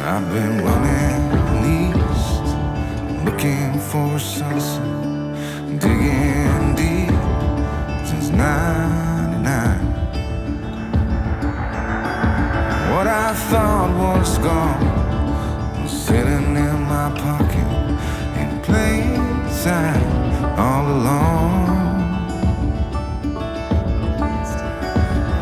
I've been running east, looking for a sunset, digging deep since '99. What I thought was gone was sitting in my pocket in plain sight all along.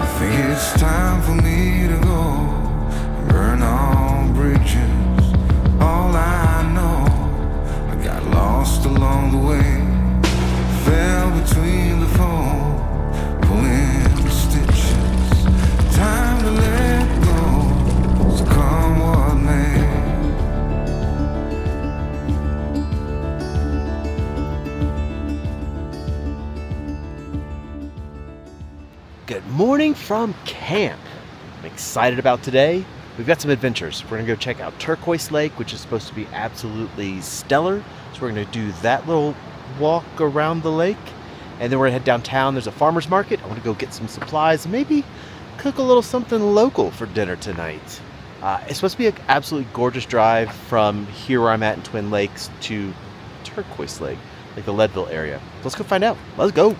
I think it's time for me to go. Burn all bridges, all I know. I got lost along the way, fell between the foam, pulling the stitches. Time to let go, so come what may. Good morning from camp. I'm excited about today. We've got some adventures. We're gonna go check out Turquoise Lake, which is supposed to be absolutely stellar. So we're gonna do that little walk around the lake. And then we're gonna head downtown. There's a farmer's market. I wanna go get some supplies and maybe cook a little something local for dinner tonight. It's supposed to be an absolutely gorgeous drive from here where I'm at in Twin Lakes to Turquoise Lake, like the Leadville area. Let's go find out. Let's go.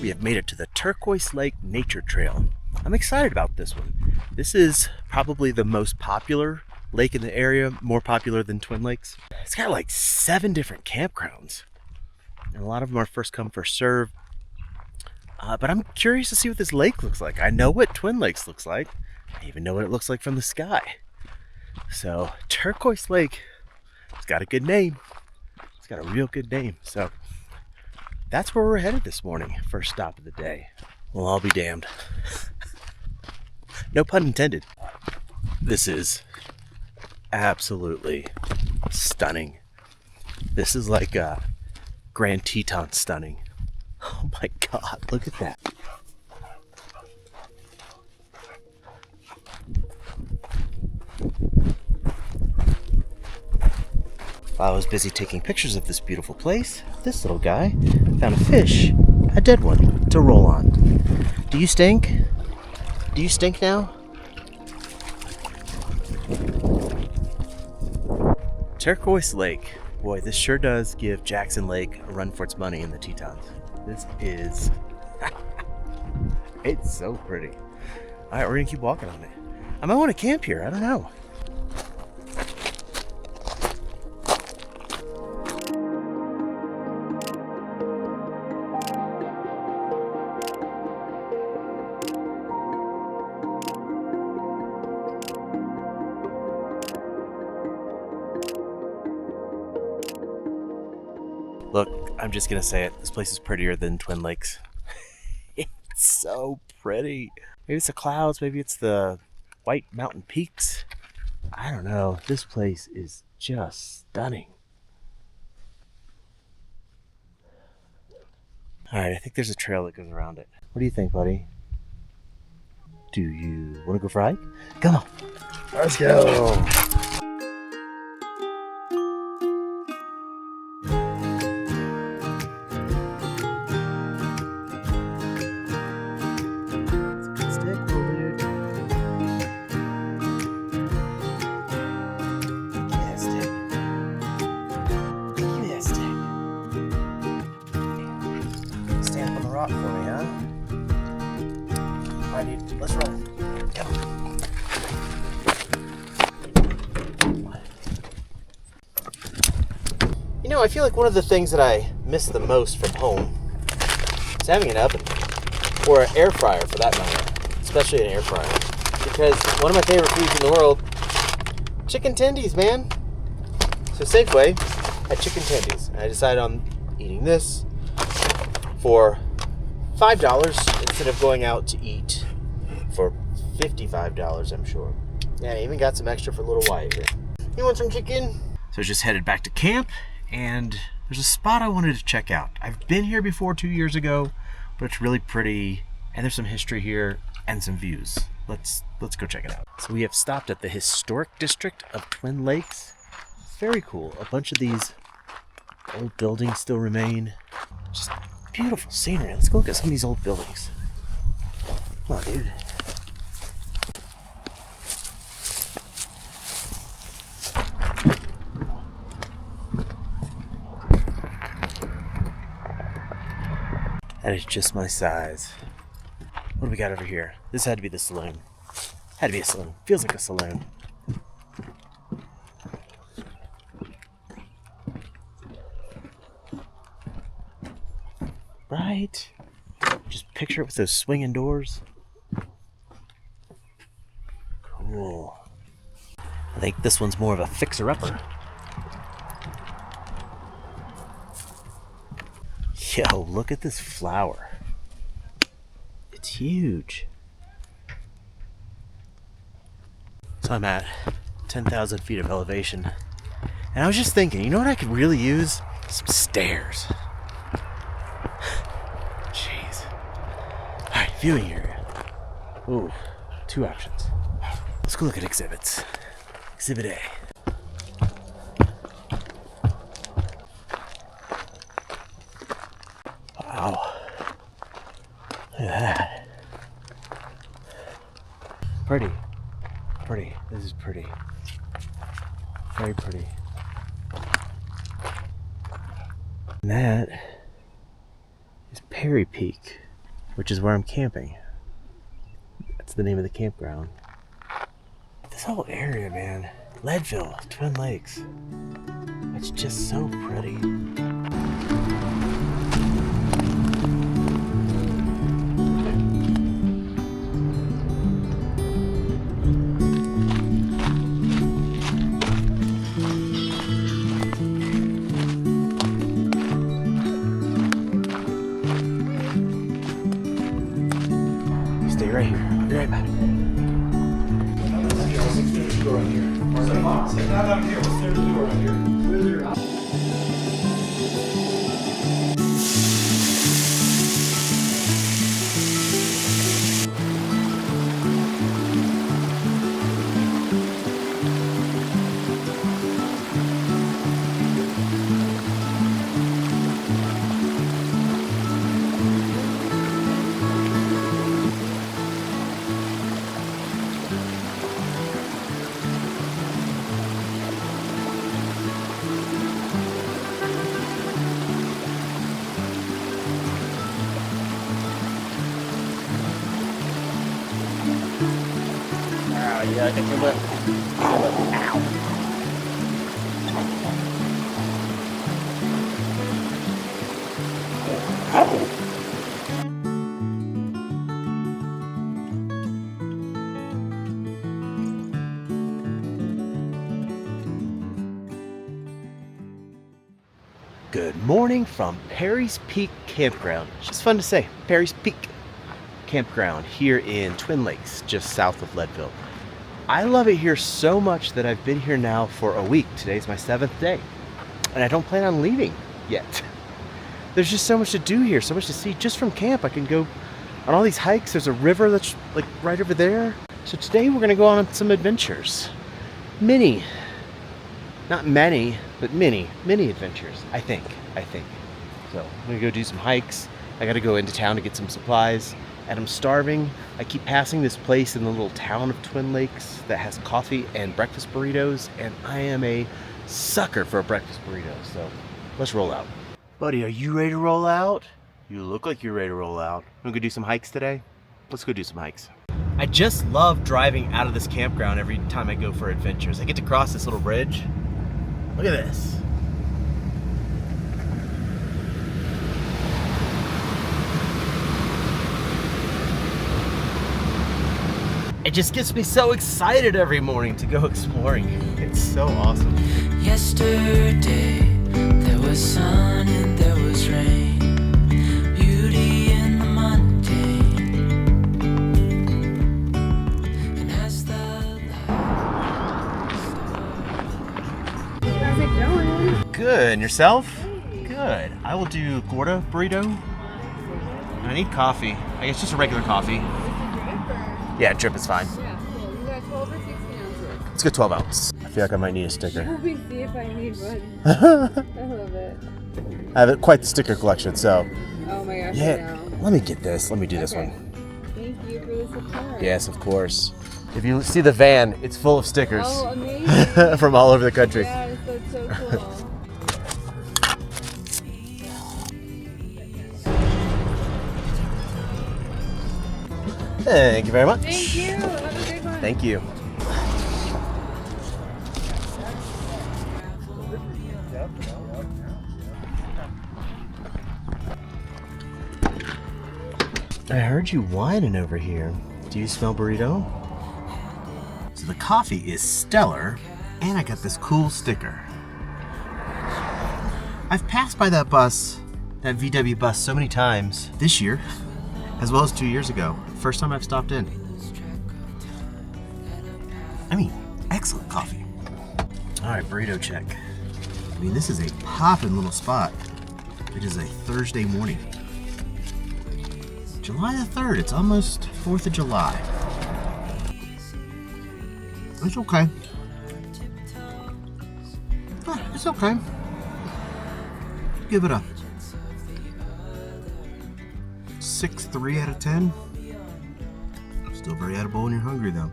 We have made it to the Turquoise Lake Nature Trail. I'm excited about this one. This is probably the most popular lake in the area, more popular than Twin Lakes. It's got like 7 different campgrounds, and a lot of them are first come, first serve. But I'm curious to see what this lake looks like. I know what Twin Lakes looks like. I even know what it looks like from the sky. So Turquoise Lake, it's got a good name. It's got a real good name. So that's where we're headed this morning. First stop of the day. Well, I'll be damned. No pun intended. This is absolutely stunning. This is like a Grand Teton stunning. Oh my God, look at that. While I was busy taking pictures of this beautiful place, this little guy found a fish, a dead one, to roll on. Do you stink? Do you stink now? Turquoise Lake. Boy, this sure does give Jackson Lake a run for its money in the Tetons. This is... it's so pretty. Alright, we're gonna keep walking on it. I might want to camp here, I don't know. Look, I'm just gonna say it. This place is prettier than Twin Lakes. It's so pretty. Maybe it's the clouds, maybe it's the white mountain peaks. I don't know. This place is just stunning. Alright, I think there's a trail that goes around it. What do you think, buddy? Do you want to go for a hike? Come on. Let's go. For me, huh? Alright, dude, let's run. Come on. You know, I feel like one of the things that I miss the most from home is having an oven, or an air fryer for that matter, especially an air fryer. Because one of my favorite foods in the world, chicken tendies, man. So Safeway had chicken tendies, and I decided on eating this for $5 instead of going out to eat for $55, I'm sure. Yeah, I even got some extra for little Wyatt here. You want some chicken? So I just headed back to camp, and there's a spot I wanted to check out. I've been here before 2 years ago, but it's really pretty, and there's some history here and some views. let's go check it out. So we have stopped at the historic district of Twin Lakes. Very cool. A bunch of these old buildings still remain. Just beautiful scenery. Let's go look at some of these old buildings. Come on, dude. That is just my size. What do we got over here? This had to be the saloon. Had to be a saloon. Feels like a saloon. Right? Just picture it with those swinging doors. Cool. I think this one's more of a fixer-upper. Yo, look at this flower. It's huge. So I'm at 10,000 feet of elevation. And I was just thinking, you know what I could really use? Some stairs. Jeez. Alright, viewing area. Ooh, 2 options. Let's go look at exhibits. Exhibit A. Wow. Look at that. Pretty. Pretty. This is pretty. Very pretty. And that is Perry Peak, which is where I'm camping. That's the name of the campground. This whole area, man. Leadville, Twin Lakes. It's just so pretty. Stay right here. I'll be right back. Yeah, I got your lip. Ow. Good morning from Perry's Peak Campground. It's just fun to say. Perry's Peak Campground here in Twin Lakes, just south of Leadville. I love it here so much that I've been here now for a week. Today's my 7th day, and I don't plan on leaving yet. There's just so much to do here, so much to see. Just from camp, I can go on all these hikes. There's a river that's like right over there. So today we're gonna go on some adventures. Not many, but many adventures, I think. So I'm gonna go do some hikes. I gotta go into town to get some supplies. And I'm starving. I keep passing this place in the little town of Twin Lakes that has coffee and breakfast burritos, and I am a sucker for a breakfast burrito, so let's roll out. Buddy, are you ready to roll out? You look like you're ready to roll out. Wanna go do some hikes today? Let's go do some hikes. I just love driving out of this campground every time I go for adventures. I get to cross this little bridge. Look at this. It just gets me so excited every morning to go exploring. It's so awesome. Yesterday, there was sun and there was rain. Beauty in the mundane. And as the How's it going? Good, and yourself? Good. I will do gorda burrito. I need coffee. I guess just a regular coffee. Yeah, drip is fine. Yeah, cool. You got 12 or 16 ounces? Let's go 12 ounce. I feel like I might need a sticker. Let me see if I need one. I love it. I have quite the sticker collection, so. Oh my gosh, I Yeah, know. let me get this. Let me do this Okay. one. Thank you for the support. Yes, of course. If you see the van, it's full of stickers Oh, amazing. from all over the country. Yes, that's so cool. Thank you very much. Thank you. Have a good one. Thank you. I heard you whining over here. Do you smell burrito? So the coffee is stellar, and I got this cool sticker. I've passed by that bus, that VW bus, so many times this year, as well as 2 years ago. First time I've stopped in. I mean, excellent coffee. All right, burrito check. I mean, this is a poppin' little spot. It is a Thursday morning. July the 3rd, it's almost 4th of July. It's okay. It's okay. Give it a 6.3 out of 10. Still very edible when you're hungry though.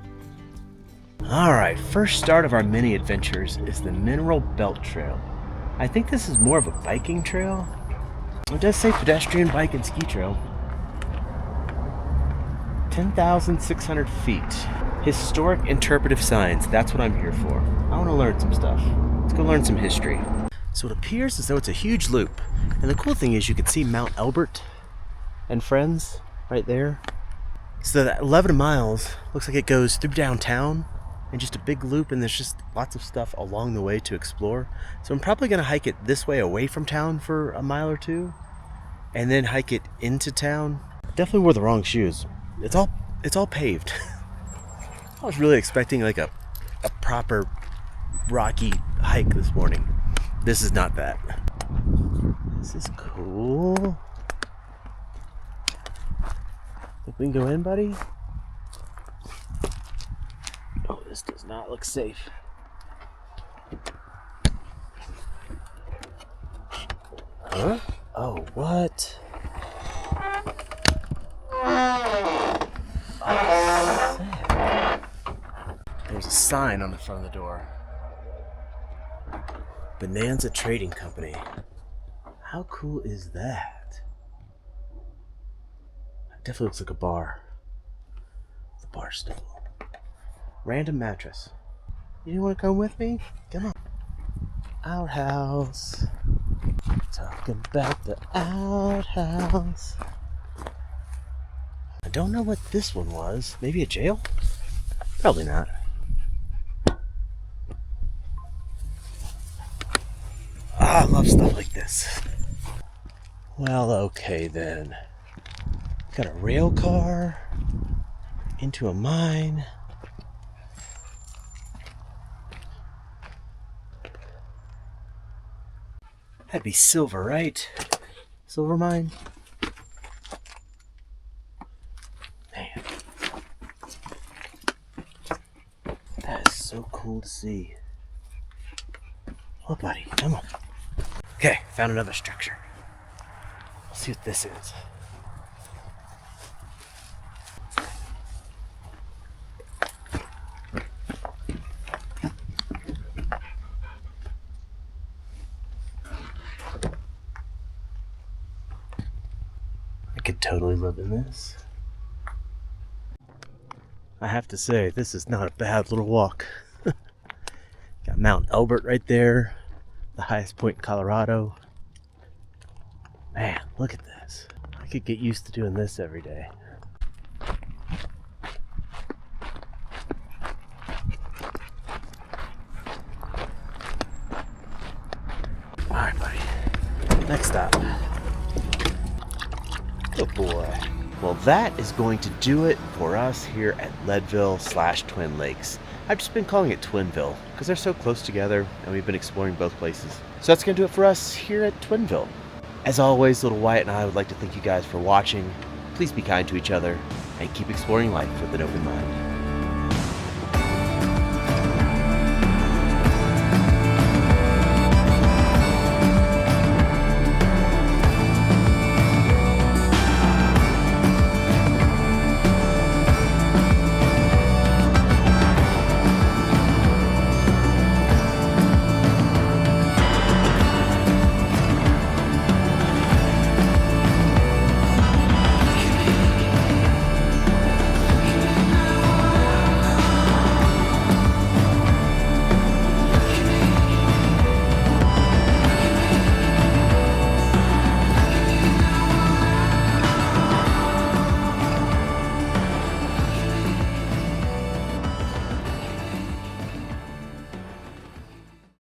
Alright, first start of our mini adventures is the Mineral Belt Trail. I think this is more of a biking trail. It does say pedestrian, bike, and ski trail. 10,600 feet. Historic interpretive signs, that's what I'm here for. I want to learn some stuff. Let's go learn some history. So it appears as though it's a huge loop. And the cool thing is you can see Mount Elbert and friends right there. So that 11 miles looks like it goes through downtown and just a big loop, and there's just lots of stuff along the way to explore. So I'm probably gonna hike it this way away from town for a mile or two and then hike it into town. Definitely wore the wrong shoes. It's all paved. I was really expecting like a proper rocky hike this morning. This is not that. This is cool. Think we can go in, buddy? Oh, this does not look safe. Huh? Oh, what? There's a sign on the front of the door. Bonanza Trading Company. How cool is that? It definitely looks like a bar. The bar stool. Random mattress. You want to come with me? Come on. Outhouse. Talk about the outhouse. I don't know what this one was. Maybe a jail? Probably not. I love stuff like this. Well, okay then. Got a rail car into a mine. That'd be silver, right? Silver mine. Man. That is so cool to see. Oh, buddy, come on. Okay, found another structure. Let's see what this is. I could totally live in this. I have to say, this is not a bad little walk. Got Mount Elbert right there. The highest point in Colorado. Man, look at this. I could get used to doing this every day. Alright, buddy. Next stop. Good boy. Well, that is going to do it for us here at Leadville/Twin Lakes. I've just been calling it Twinville because they're so close together and we've been exploring both places. So that's going to do it for us here at Twinville. As always, little Wyatt and I would like to thank you guys for watching. Please be kind to each other and keep exploring life with an open mind.